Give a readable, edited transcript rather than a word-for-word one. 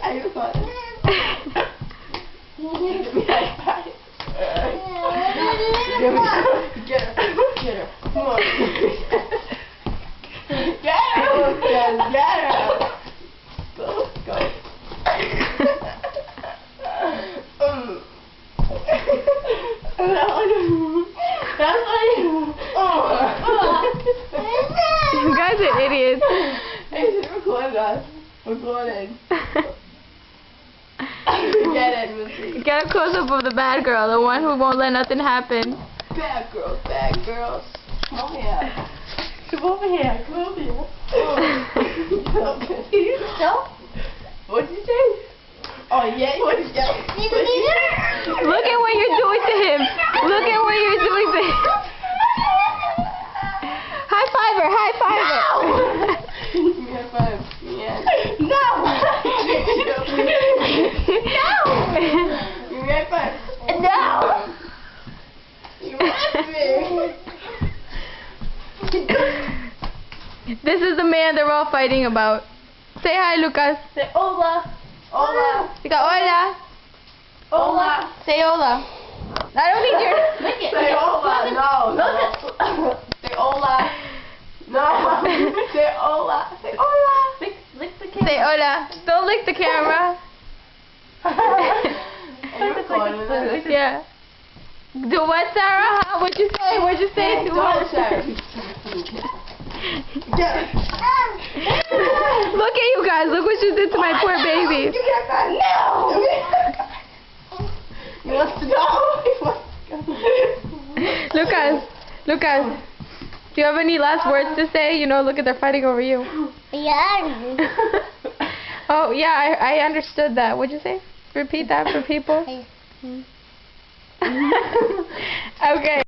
Are you funny? Give me high five. Get her. Get her. Come on. Get her. Get her. Go. Go. That's funny. You guys are idiots. Hey, should record us. Recording. Get it, Missy. Get a close up of the bad girl, the one who won't let nothing happen. Bad girls, bad girls. Come over here. Come over here. Come over here. Did you stop? What did you say? Oh, yeah. What did you say? Look at what you're doing to him. Look at what you're doing to him. High five her. High five her. Give me a high five. Yeah. No. Give me a high five. No. This is the man they're all fighting about. Say hi, Lucas. Say hola. Hola. You got hola. Hola. Say hola. I don't need your... Lick it. Say hola. No. No. Say hola. No. Say hola. Say hola. Lick the camera. Say hola. Don't lick the camera. Yeah. Do what, Sarah? Huh? What'd you say? What'd you say? Do what? Look at you guys. Look what you did to my poor baby. No. You want to go? Lucas. Lucas. Do you have any last words to say? You know, look at they're fighting over you. Yeah. Oh, yeah, I understood that. What'd you say? Repeat that for people. Okay.